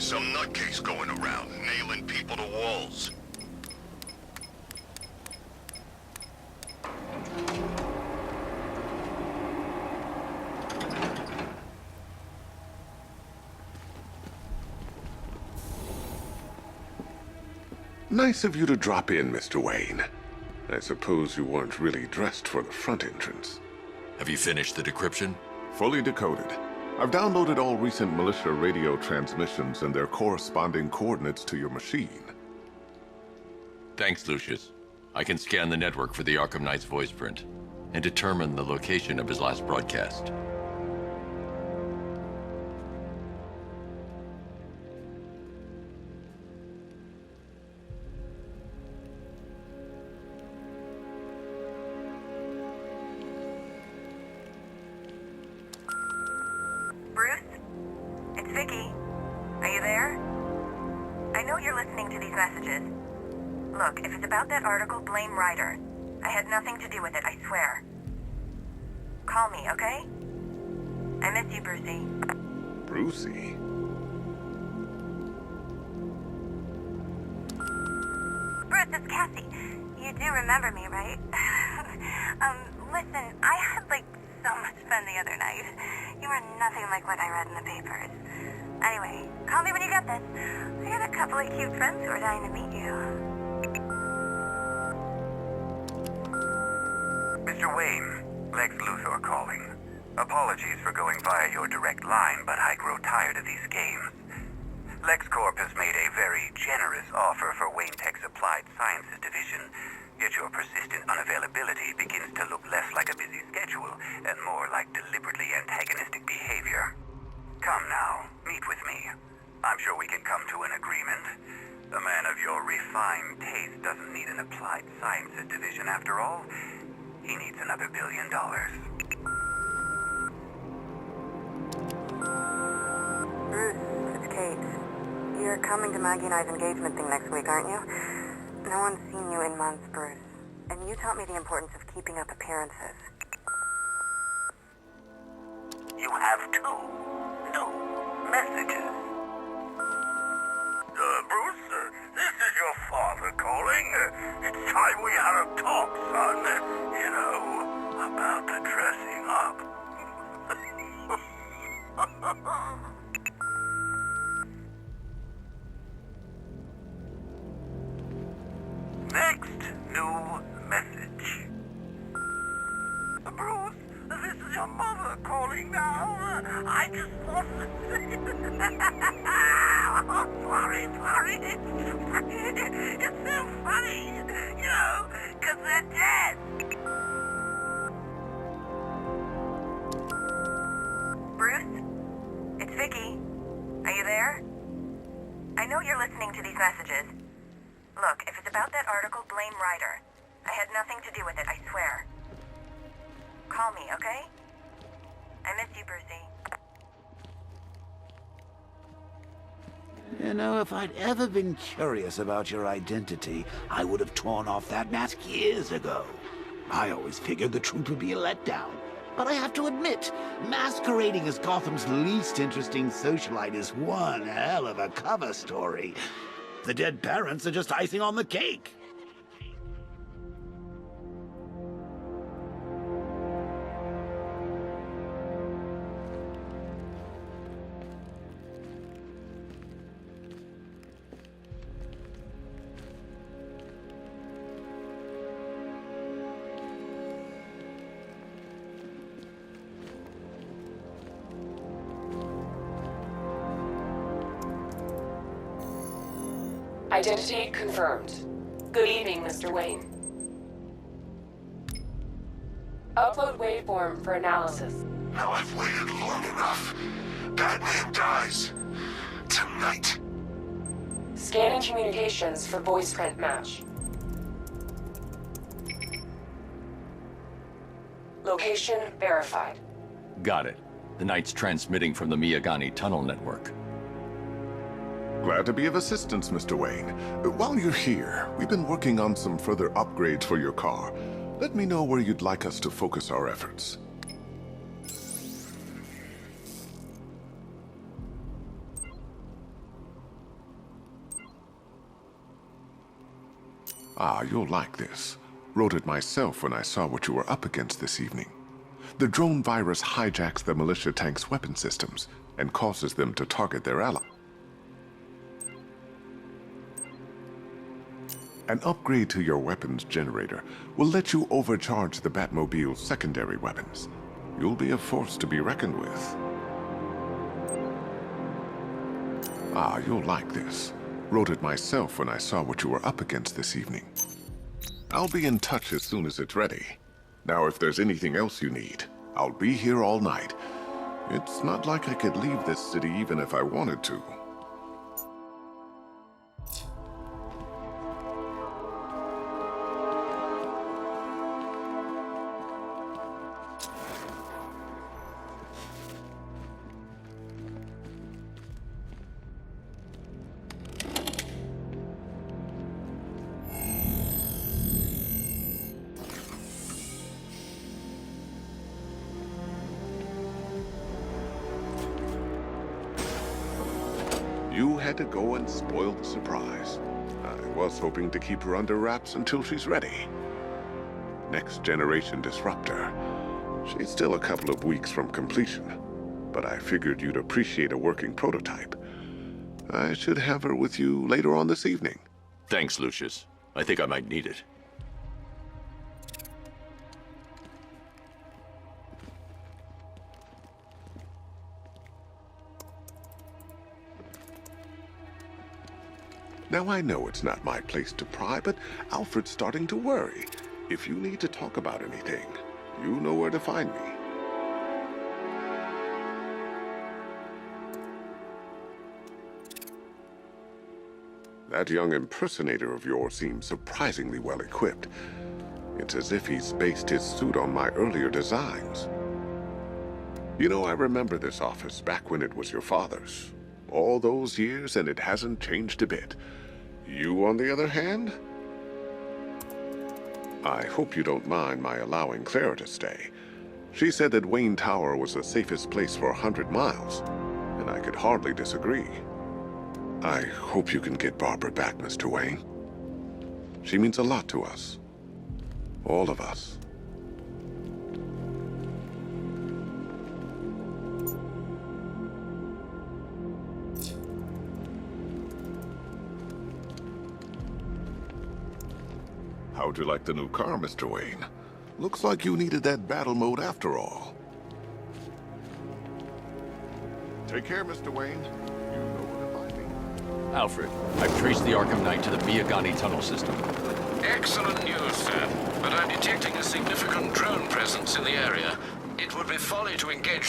some nutcase going around, nailing people to walls. Nice of you to drop in, Mr. Wayne. I suppose you weren't really dressed for the front entrance. Have you finished the decryption? Fully decoded. I've downloaded all recent militia radio transmissions and their corresponding coordinates to your machine. Thanks, Lucius. I can scan the network for the Arkham Knight's voice print and determine the location of his last broadcast. Look, if it's about that article, blame Ryder. I had nothing to do with it, I swear. Call me, okay? I miss you, Brucey. Brucey? Bruce, it's Cassie. You do remember me, right? Listen, I had, so much fun the other night. You were nothing like what I read in the papers. Anyway, call me when you get this. I got a couple of cute friends who are dying to meet you. Mr. Wayne, Lex Luthor calling. Apologies for going via your direct line, but I grow tired of these games. LexCorp has made a very generous offer for Wayne Tech's Applied Sciences division, yet your persistent unavailability begins to look less like a busy schedule and more like deliberately antagonistic behavior. Come now, meet with me. I'm sure we can come to an agreement. A man of your refined taste doesn't need an Applied Sciences division after all. He needs another $1 billion. Bruce, it's Kate. You're coming to Maggie and I's engagement thing next week, aren't you? No one's seen you in months, Bruce. And you taught me the importance of keeping up appearances. You have two new messages. Bruce, this is your father calling. It's time we had a talk, son. You know, about the dressing up. Next new message. Bruce, this is your mother calling now. I just want to say... Oh, sorry. It's so funny, you know, because they're dead. Bruce? It's Vicky. Are you there? I know you're listening to these messages. Look, if it's about that article, blame Ryder. I had nothing to do with it, I swear. Call me, okay? I miss you, Brucey. You know, if I'd ever been curious about your identity, I would have torn off that mask years ago. I always figured the truth would be a letdown. But I have to admit, masquerading as Gotham's least interesting socialite is one hell of a cover story. The dead parents are just icing on the cake. Identity confirmed. Good evening, Mr. Wayne. Upload waveform for analysis. Now I've waited long enough. Batman dies. Tonight. Scanning communications for voice print match. Location verified. Got it. The Knight's transmitting from the Miyagani tunnel network. Glad to be of assistance, Mr. Wayne. While you're here, we've been working on some further upgrades for your car. Let me know where you'd like us to focus our efforts. Ah, you'll like this. Wrote it myself when I saw what you were up against this evening. The drone virus hijacks the militia tank's weapon systems and causes them to target their allies. An upgrade to your weapons generator will let you overcharge the Batmobile's secondary weapons. You'll be a force to be reckoned with. Ah, you'll like this. Wrote it myself when I saw what you were up against this evening. I'll be in touch as soon as it's ready. Now, if there's anything else you need, I'll be here all night. It's not like I could leave this city even if I wanted to. You had to go and spoil the surprise. I was hoping to keep her under wraps until she's ready. Next generation disruptor. She's still a couple of weeks from completion, but I figured you'd appreciate a working prototype. I should have her with you later on this evening. Thanks, Lucius. I think I might need it. Now, I know it's not my place to pry, but Alfred's starting to worry. If you need to talk about anything, you know where to find me. That young impersonator of yours seems surprisingly well equipped. It's as if he's based his suit on my earlier designs. You know, I remember this office back when it was your father's. All those years, and it hasn't changed a bit. You, on the other hand? I hope you don't mind my allowing Clara to stay. She said that Wayne Tower was the safest place for 100 miles, and I could hardly disagree. I hope you can get Barbara back, Mr. Wayne. She means a lot to us. All of us. How'd you like the new car, Mr. Wayne? Looks like you needed that battle mode after all. Take care, Mr. Wayne. You know where to find me. Alfred, I've traced the Arkham Knight to the Miagani tunnel system. Excellent news, sir. But I'm detecting a significant drone presence in the area. It would be folly to engage